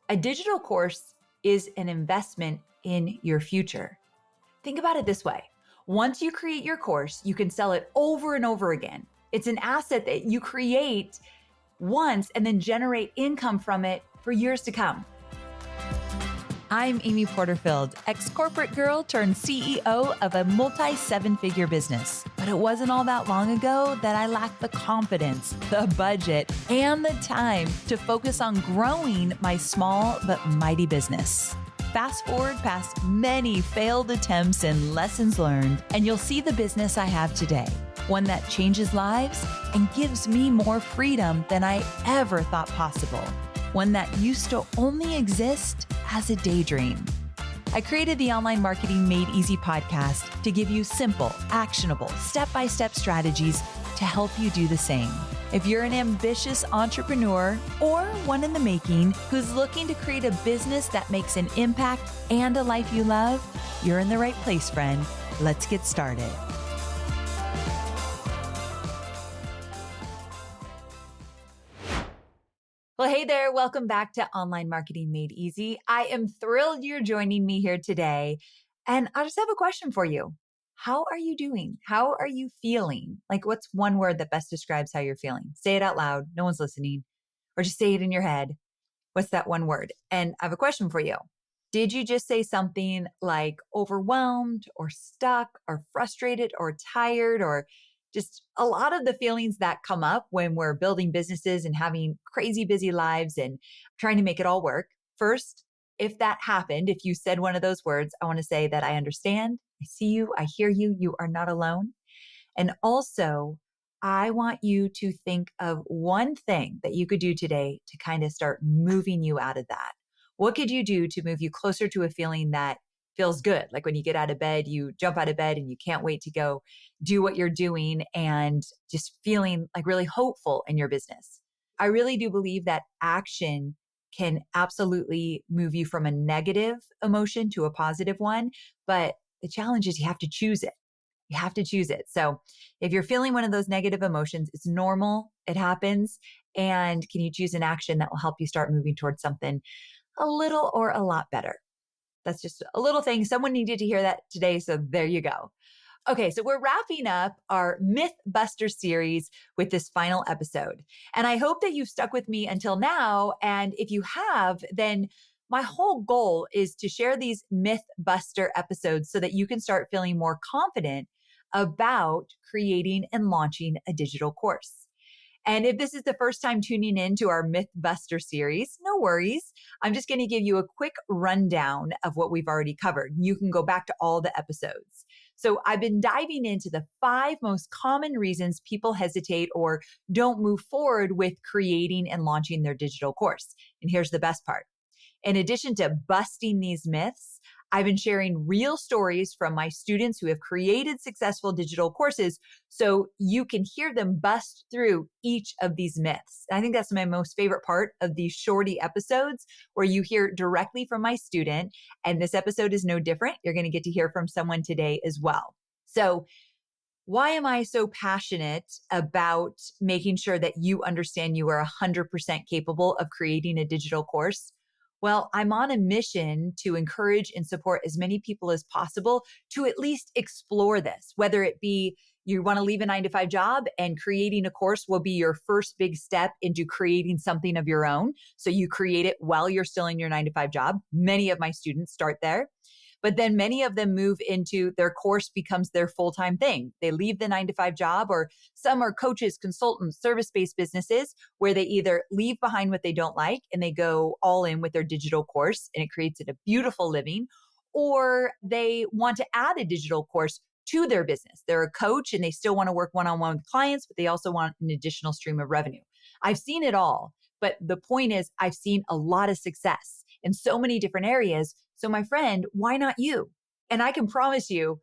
A digital course is an investment in your future. Think about it this way. Once you create your course, you can sell it over and over again. It's an asset that you create once and then generate income from it for years to come. I'm Amy Porterfield, ex-corporate girl turned CEO of a multi-seven-figure business. But it wasn't all that long ago that I lacked the confidence, the budget, and the time to focus on growing my small but mighty business. Fast forward past many failed attempts and lessons learned, and you'll see the business I have today. One that changes lives and gives me more freedom than I ever thought possible. One that used to only exist as a daydream. I created the Online Marketing Made Easy podcast to give you simple, actionable, step-by-step strategies to help you do the same. If you're an ambitious entrepreneur or one in the making who's looking to create a business that makes an impact and a life you love, you're in the right place, friend. Let's get started. Well, hey there. Welcome back to Online Marketing Made Easy. I am thrilled you're joining me here today. And I just have a question for you. How are you doing? How are you feeling? Like, what's one word that best describes how you're feeling? Say it out loud. No one's listening. Or just say it in your head. What's that one word? And I have a question for you. Did you just say something like overwhelmed or stuck or frustrated or tired or just a lot of the feelings that come up when we're building businesses and having crazy busy lives and trying to make it all work? First, if that happened, if you said one of those words, I want to say that I understand. I see you. I hear you. You are not alone. And also, I want you to think of one thing that you could do today to kind of start moving you out of that. What could you do to move you closer to a feeling that feels good? Like when you get out of bed, you jump out of bed and you can't wait to go do what you're doing and just feeling like really hopeful in your business. I really do believe that action can absolutely move you from a negative emotion to a positive one. But the challenge is you have to choose it. You have to choose it. So if you're feeling one of those negative emotions, it's normal. It happens. And can you choose an action that will help you start moving towards something a little or a lot better? That's just a little thing. Someone needed to hear that today. So there you go. Okay, so we're wrapping up our Mythbuster series with this final episode. And I hope that you've stuck with me until now. And if you have, then my whole goal is to share these Mythbuster episodes so that you can start feeling more confident about creating and launching a digital course. And if this is the first time tuning in to our Mythbuster series, no worries. I'm just going to give you a quick rundown of what we've already covered. You can go back to all the episodes. So I've been diving into the 5 most common reasons people hesitate or don't move forward with creating and launching their digital course. And here's the best part. In addition to busting these myths, I've been sharing real stories from my students who have created successful digital courses so you can hear them bust through each of these myths. And I think that's my most favorite part of these shorty episodes where you hear directly from my student. And this episode is no different. You're going to get to hear from someone today as well. So why am I so passionate about making sure that you understand you are 100% capable of creating a digital course? Well, I'm on a mission to encourage and support as many people as possible to at least explore this, whether it be you want to leave a 9-to-5 job and creating a course will be your first big step into creating something of your own. So you create it while you're still in your 9-to-5 job. Many of my students start there. But then many of them move into their course becomes their full-time thing. They leave the 9-to-5 job, or some are coaches, consultants, service-based businesses where they either leave behind what they don't like and they go all in with their digital course and it creates a beautiful living, or they want to add a digital course to their business. They're a coach and they still want to work one-on-one with clients, but they also want an additional stream of revenue. I've seen it all, but the point is I've seen a lot of success in so many different areas. So my friend, why not you? And I can promise you,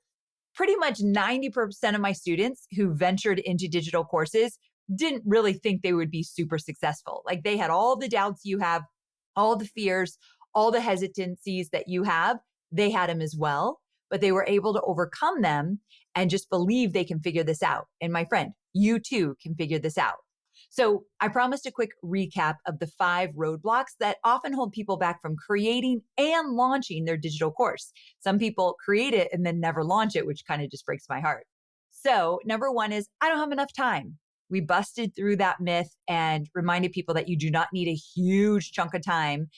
pretty much 90% of my students who ventured into digital courses didn't really think they would be super successful. Like they had all the doubts you have, all the fears, all the hesitancies that you have. They had them as well, but they were able to overcome them and just believe they can figure this out. And my friend, you too can figure this out. So I promised a quick recap of the 5 roadblocks that often hold people back from creating and launching their digital course. Some people create it and then never launch it, which kind of just breaks my heart. So number 1 is I don't have enough time. We busted through that myth and reminded people that you do not need a huge chunk of time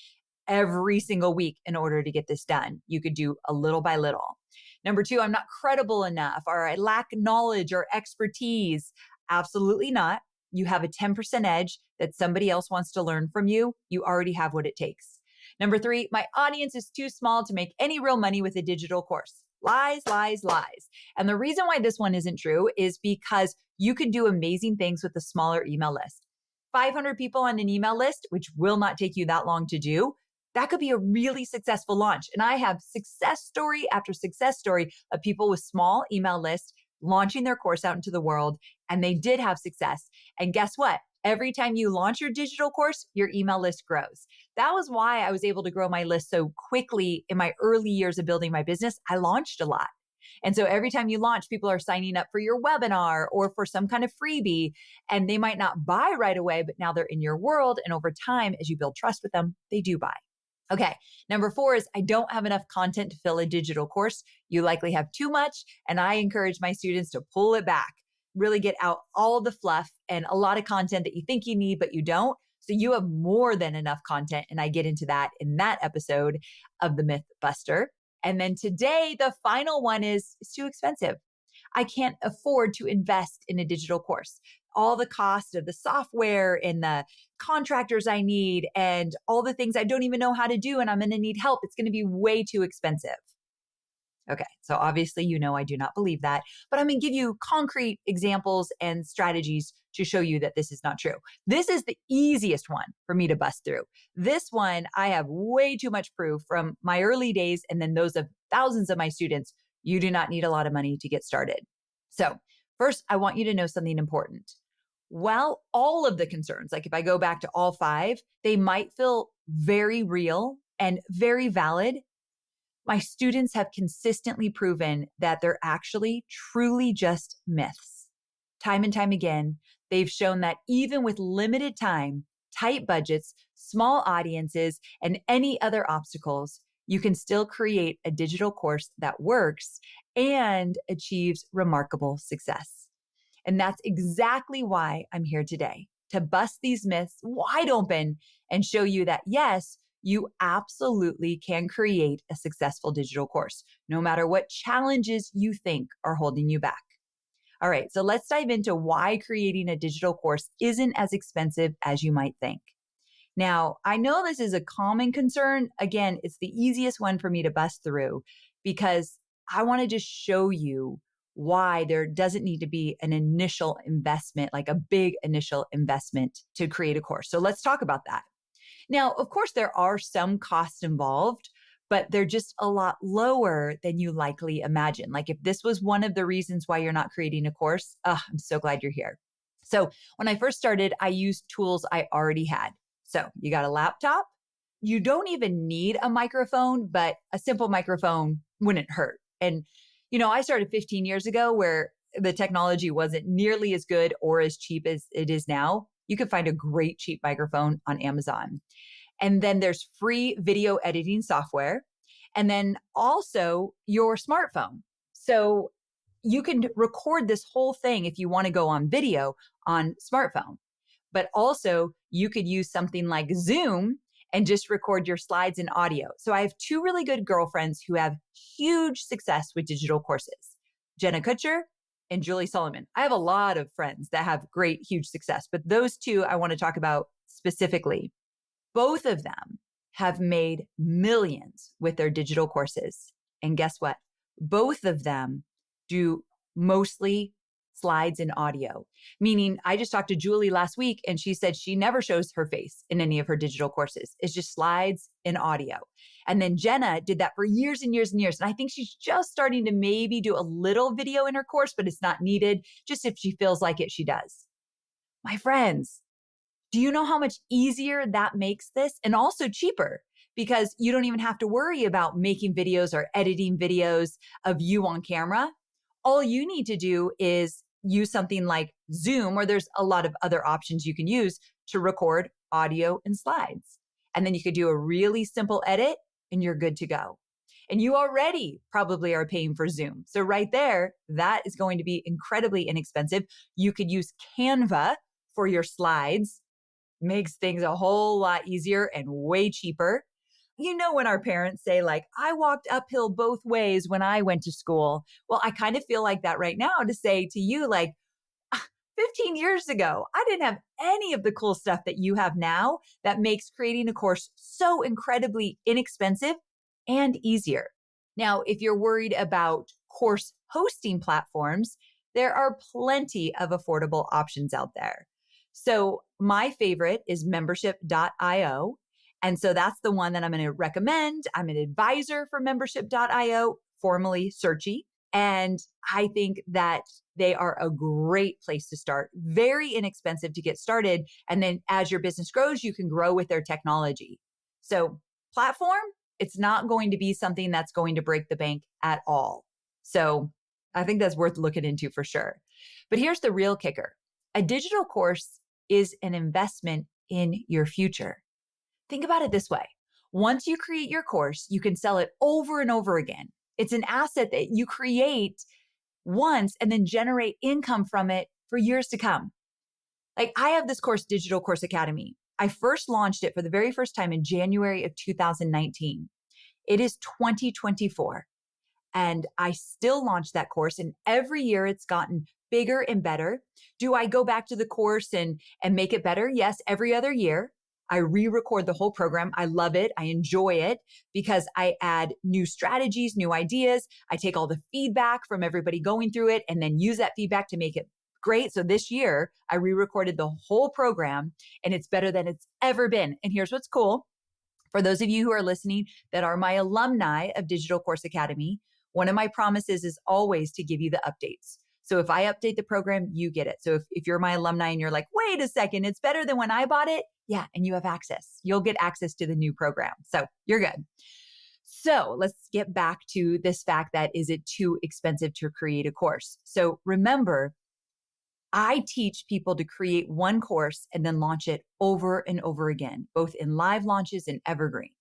every single week in order to get this done. You could do a little by little. Number 2, I'm not credible enough, or I lack knowledge or expertise. Absolutely not. You have a 10% edge that somebody else wants to learn from you. You already have what it takes. Number 3, my audience is too small to make any real money with a digital course. Lies, lies, lies. And the reason why this one isn't true is because you can do amazing things with a smaller email list. 500 people on an email list, which will not take you that long to do, that could be a really successful launch. And I have success story after success story of people with small email lists launching their course out into the world, and they did have success. And guess what? Every time you launch your digital course, your email list grows. That was why I was able to grow my list so quickly in my early years of building my business. I launched a lot. And so every time you launch, people are signing up for your webinar or for some kind of freebie, and they might not buy right away, but now they're in your world. And over time, as you build trust with them, they do buy. Okay. Number 4 is I don't have enough content to fill a digital course. You likely have too much. And I encourage my students to pull it back, really get out all the fluff and a lot of content that you think you need, but you don't. So you have more than enough content. And I get into that in that episode of the Myth Buster. And then today, the final one is it's too expensive. I can't afford to invest in a digital course. All the cost of the software and the contractors I need and all the things I don't even know how to do and I'm going to need help. It's going to be way too expensive. Okay, so obviously, I do not believe that, but I'm going to give you concrete examples and strategies to show you that this is not true. This is the easiest one for me to bust through. This one, I have way too much proof from my early days and then those of thousands of my students. You do not need a lot of money to get started. So first, I want you to know something important. While all of the concerns, like if I go back to all 5, they might feel very real and very valid. My students have consistently proven that they're actually truly just myths. Time and time again, they've shown that even with limited time, tight budgets, small audiences, and any other obstacles, you can still create a digital course that works and achieves remarkable success. And that's exactly why I'm here today, to bust these myths wide open and show you that yes, you absolutely can create a successful digital course, no matter what challenges you think are holding you back. All right, so let's dive into why creating a digital course isn't as expensive as you might think. Now, I know this is a common concern. Again, it's the easiest one for me to bust through because I want to just show you why there doesn't need to be an initial investment, like a big initial investment to create a course. So let's talk about that. Now, of course, there are some costs involved, but they're just a lot lower than you likely imagine. Like if this was one of the reasons why you're not creating a course, I'm so glad you're here. So when I first started, I used tools I already had. So you got a laptop. You don't even need a microphone, but a simple microphone wouldn't hurt. And, I started 15 years ago where the technology wasn't nearly as good or as cheap as it is now. You can find a great cheap microphone on Amazon. And then there's free video editing software. And then also your smartphone. So you can record this whole thing if you want to go on video on smartphone. But also you could use something like Zoom and just record your slides and audio. So I have 2 really good girlfriends who have huge success with digital courses, Jenna Kutcher and Julie Solomon. I have a lot of friends that have great, huge success, but those 2 I want to talk about specifically. Both of them have made millions with their digital courses. And guess what? Both of them do mostly slides and audio, meaning I just talked to Julie last week and she said she never shows her face in any of her digital courses. It's just slides and audio. And then Jenna did that for years and years and years. And I think she's just starting to maybe do a little video in her course, but it's not needed. Just if she feels like it, she does. My friends, do you know how much easier that makes this? And also cheaper because you don't even have to worry about making videos or editing videos of you on camera. All you need to do is use something like Zoom, or there's a lot of other options you can use to record audio and slides. And then you could do a really simple edit and you're good to go. And you already probably are paying for Zoom. So right there, that is going to be incredibly inexpensive. You could use Canva for your slides, makes things a whole lot easier and way cheaper. You know, when our parents say, like, I walked uphill both ways when I went to school. Well, I kind of feel like that right now to say to you, like, 15 years ago, I didn't have any of the cool stuff that you have now that makes creating a course so incredibly inexpensive and easier. Now, if you're worried about course hosting platforms, there are plenty of affordable options out there. So my favorite is membership.io. And so that's the one that I'm going to recommend. I'm an advisor for membership.io, formerly Searchy. And I think that they are a great place to start. Very inexpensive to get started. And then as your business grows, you can grow with their technology. So platform, it's not going to be something that's going to break the bank at all. So I think that's worth looking into for sure. But here's the real kicker. A digital course is an investment in your future. Think about it this way. Once you create your course, you can sell it over and over again. It's an asset that you create once and then generate income from it for years to come. Like I have this course, Digital Course Academy. I first launched it for the very first time in January of 2019. It is 2024. And I still launched that course. And every year it's gotten bigger and better. Do I go back to the course and make it better? Yes, every other year. I re-record the whole program. I love it. I enjoy it because I add new strategies, new ideas. I take all the feedback from everybody going through it and then use that feedback to make it great. So this year I re-recorded the whole program and it's better than it's ever been. And here's what's cool. For those of you who are listening that are my alumni of Digital Course Academy, one of my promises is always to give you the updates. So if I update the program, you get it. So if you're my alumni and you're like, wait a second, it's better than when I bought it. Yeah. And you have access. You'll get access to the new program. So you're good. So let's get back to this fact that is it too expensive to create a course? So remember, I teach people to create one course and then launch it over and over again, both in live launches and evergreen.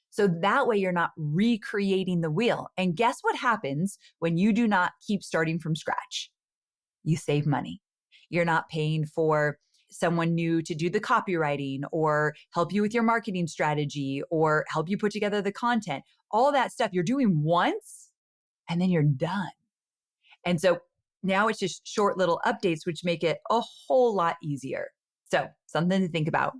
So that way you're not recreating the wheel. And guess what happens when you do not keep starting from scratch? You save money. You're not paying for someone new to do the copywriting or help you with your marketing strategy or help you put together the content. All that stuff you're doing once and then you're done. And so now it's just short little updates, which make it a whole lot easier. So something to think about.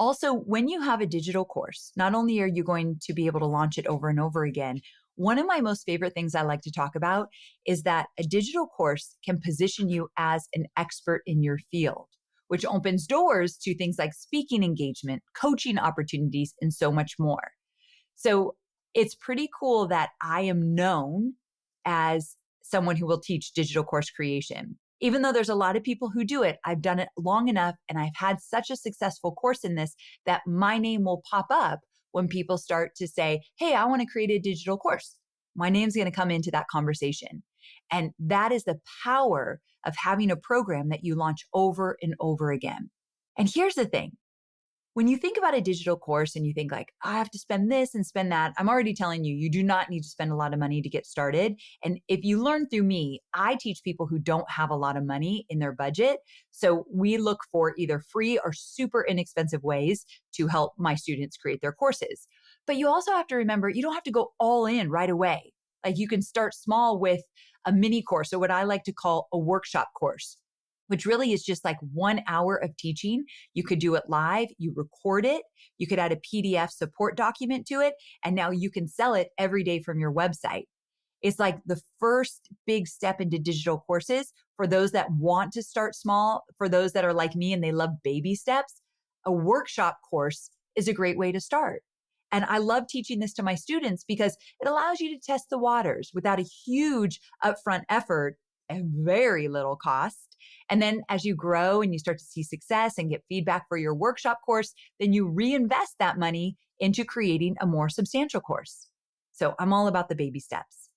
Also, when you have a digital course, not only are you going to be able to launch it over and over again, one of my most favorite things I like to talk about is that a digital course can position you as an expert in your field, which opens doors to things like speaking engagement, coaching opportunities, and so much more. So it's pretty cool that I am known as someone who will teach digital course creation. Even though there's a lot of people who do it, I've done it long enough and I've had such a successful course in this that my name will pop up when people start to say, hey, I want to create a digital course. My name's going to come into that conversation. And that is the power of having a program that you launch over and over again. And here's the thing. When you think about a digital course and you think like, I have to spend this and spend that, I'm already telling you, you do not need to spend a lot of money to get started. And if you learn through me, I teach people who don't have a lot of money in their budget. So we look for either free or super inexpensive ways to help my students create their courses. But you also have to remember, you don't have to go all in right away. Like you can start small with a mini course, or what I like to call a workshop course, which really is just like 1 hour of teaching. You could do it live, you record it, you could add a PDF support document to it, and now you can sell it every day from your website. It's like the first big step into digital courses for those that want to start small, for those that are like me and they love baby steps. A workshop course is a great way to start. And I love teaching this to my students because it allows you to test the waters without a huge upfront effort and very little cost. And then as you grow and you start to see success and get feedback for your workshop course, then you reinvest that money into creating a more substantial course. So I'm all about the baby steps.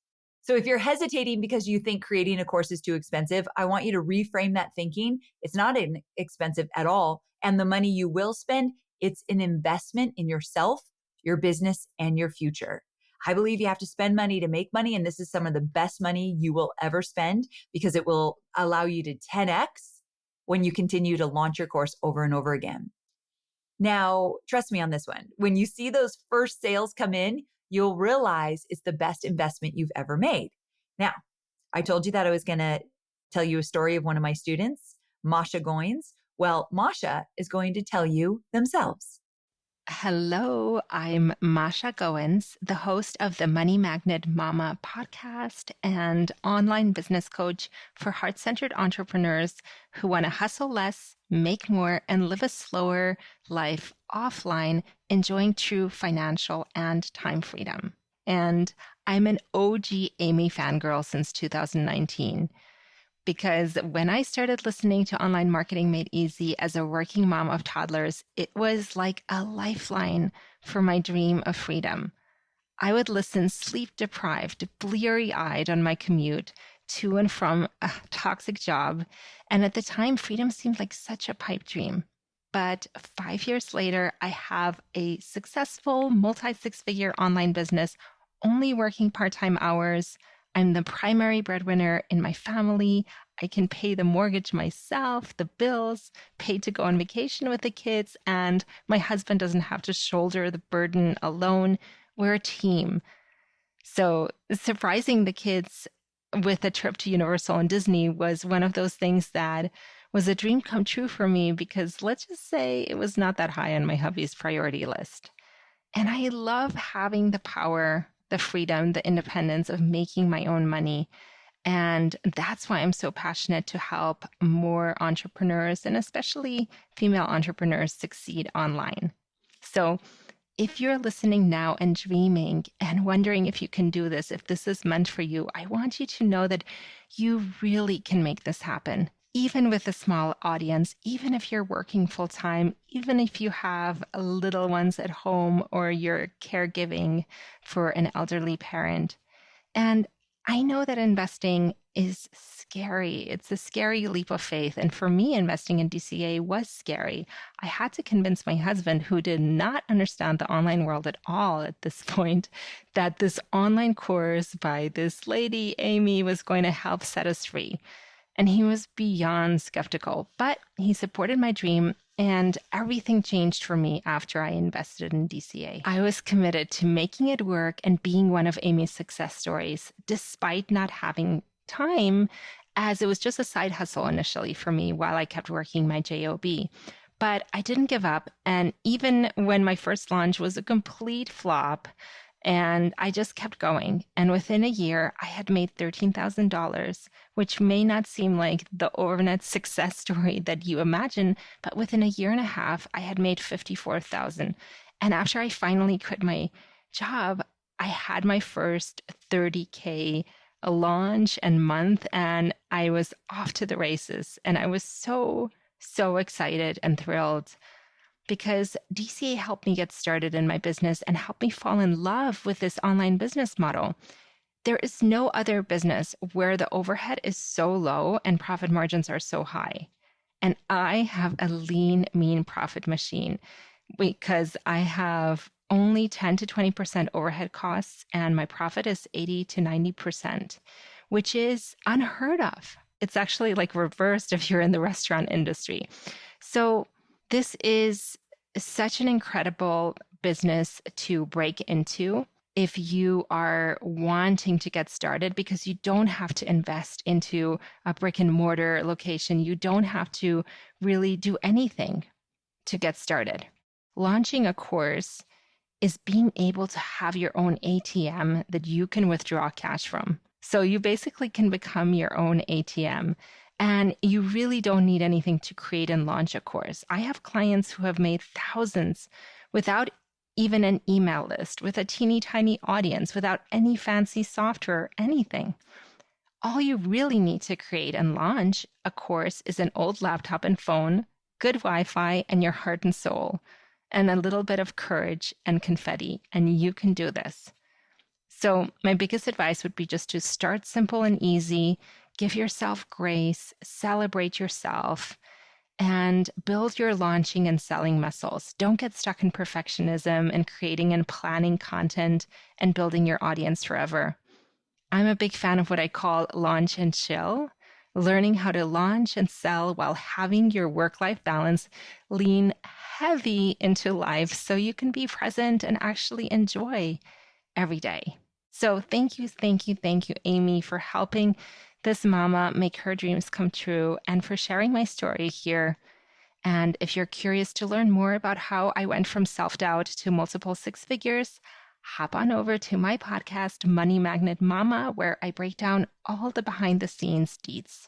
So if you're hesitating because you think creating a course is too expensive, I want you to reframe that thinking. It's not expensive at all. And the money you will spend, it's an investment in yourself, your business, and your future. I believe you have to spend money to make money. And this is some of the best money you will ever spend because it will allow you to 10x when you continue to launch your course over and over again. Now, trust me on this one. When you see those first sales come in, you'll realize it's the best investment you've ever made. Now, I told you that I was going to tell you a story of one of my students, Masha Goins. Well, Masha is going to tell you themselves. Hello, I'm Masha Goins, the host of the Money Magnet Mama podcast and online business coach for heart-centered entrepreneurs who want to hustle less, make more, and live a slower life offline, enjoying true financial and time freedom. And I'm an OG Amy fangirl since 2019. Because when I started listening to Online Marketing Made Easy as a working mom of toddlers, it was like a lifeline for my dream of freedom. I would listen sleep deprived, bleary eyed on my commute to and from a toxic job. And at the time, freedom seemed like such a pipe dream. But 5 years later, I have a successful multi-six-figure online business, only working part-time hours. I'm the primary breadwinner in my family. I can pay the mortgage myself, the bills, pay to go on vacation with the kids, and my husband doesn't have to shoulder the burden alone. We're a team. So surprising the kids with a trip to Universal and Disney was one of those things that was a dream come true for me because let's just say it was not that high on my hubby's priority list. And I love having the power, the freedom, the independence of making my own money. And that's why I'm so passionate to help more entrepreneurs and especially female entrepreneurs succeed online. So if you're listening now and dreaming and wondering if you can do this, if this is meant for you, I want you to know that you really can make this happen. Even with a small audience, even if you're working full time, even if you have little ones at home or you're caregiving for an elderly parent. And I know that investing is scary. It's a scary leap of faith. And for me, investing in DCA was scary. I had to convince my husband, who did not understand the online world at all at this point, that this online course by this lady, Amy, was going to help set us free. And he was beyond skeptical, but he supported my dream and everything changed for me after I invested in DCA. I was committed to making it work and being one of Amy's success stories, despite not having time, as it was just a side hustle initially for me while I kept working my job. But I didn't give up. And even when my first launch was a complete flop, and I just kept going. And within a year, I had made $13,000, which may not seem like the overnight success story that you imagine, but within a year and a half, I had made $54,000. And after I finally quit my job, I had my first 30K launch and month, and I was off to the races. And I was so excited and thrilled, because DCA helped me get started in my business and helped me fall in love with this online business model. There is no other business where the overhead is so low and profit margins are so high. And I have a lean, mean profit machine because I have only 10 to 20% overhead costs and my profit is 80 to 90%, which is unheard of. It's actually like reversed if you're in the restaurant industry. So this is such an incredible business to break into if you are wanting to get started, because you don't have to invest into a brick and mortar location. You don't have to really do anything to get started. Launching a course is being able to have your own ATM that you can withdraw cash from. So you basically can become your own ATM. And you really don't need anything to create and launch a course. I have clients who have made thousands without even an email list, with a teeny tiny audience, without any fancy software or anything. All you really need to create and launch a course is an old laptop and phone, good Wi-Fi, and your heart and soul, and a little bit of courage and confetti, and you can do this. So, my biggest advice would be just to start simple and easy, give yourself grace, celebrate yourself, and build your launching and selling muscles. Don't get stuck in perfectionism and creating and planning content and building your audience forever. I'm a big fan of what I call launch and chill, learning how to launch and sell while having your work life balance lean heavy into life so you can be present and actually enjoy every day. So thank you, Amy, for helping this mama make her dreams come true and for sharing my story here. And if you're curious to learn more about how I went from self doubt to multiple six figures, hop on over to my podcast, Money Magnet Mama, where I break down all the behind the scenes deets.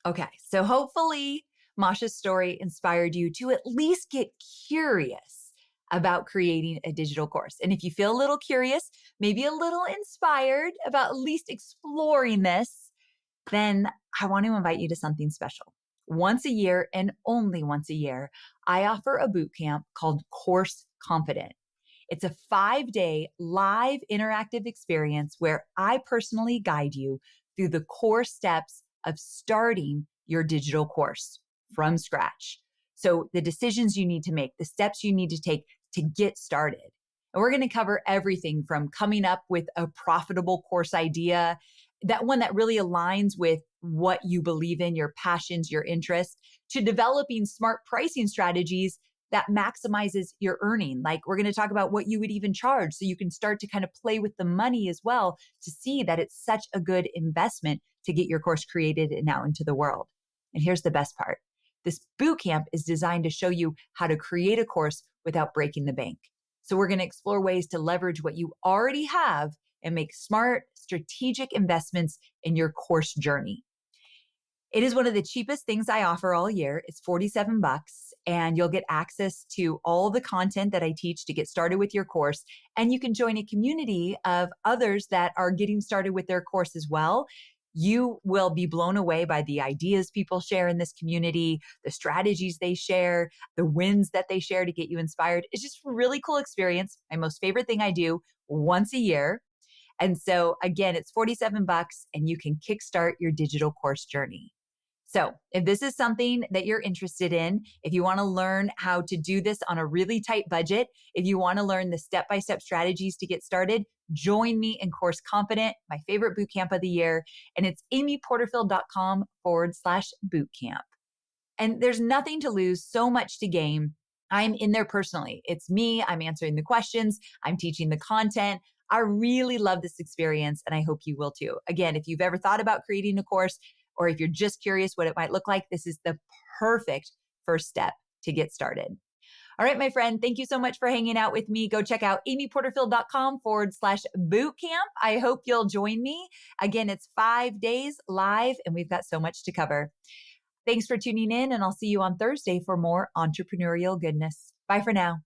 Okay, so hopefully Masha's story inspired you to at least get curious about creating a digital course. And if you feel a little curious, maybe a little inspired about at least exploring this, then I want to invite you to something special. Once a year and only once a year, I offer a boot camp called Course Confident. It's a 5-day live interactive experience where I personally guide you through the core steps of starting your digital course from scratch. So the decisions you need to make, the steps you need to take to get started. And we're going to cover everything from coming up with a profitable course idea, that one that really aligns with what you believe in, your passions, your interests, to developing smart pricing strategies that maximizes your earning. Like we're going to talk about what you would even charge so you can start to kind of play with the money as well to see that it's such a good investment to get your course created and out into the world. And here's the best part. This boot camp is designed to show you how to create a course without breaking the bank. So we're going to explore ways to leverage what you already have and make smart, strategic investments in your course journey. It is one of the cheapest things I offer all year. It's $47 and you'll get access to all the content that I teach to get started with your course. And you can join a community of others that are getting started with their course as well. You will be blown away by the ideas people share in this community, the strategies they share, the wins that they share to get you inspired. It's just a really cool experience. My most favorite thing I do once a year. And so again, it's $47 and you can kickstart your digital course journey. So if this is something that you're interested in, if you want to learn how to do this on a really tight budget, if you want to learn the step-by-step strategies to get started, join me in Course Confident, my favorite boot camp of the year. And it's amyporterfield.com/bootcamp. And there's nothing to lose, so much to gain. I'm in there personally. It's me. I'm answering the questions. I'm teaching the content. I really love this experience and I hope you will too. Again, if you've ever thought about creating a course, or if you're just curious what it might look like, this is the perfect first step to get started. All right, my friend, thank you so much for hanging out with me. Go check out amyporterfield.com/bootcamp. I hope you'll join me. Again, it's 5 days live and we've got so much to cover. Thanks for tuning in and I'll see you on Thursday for more entrepreneurial goodness. Bye for now.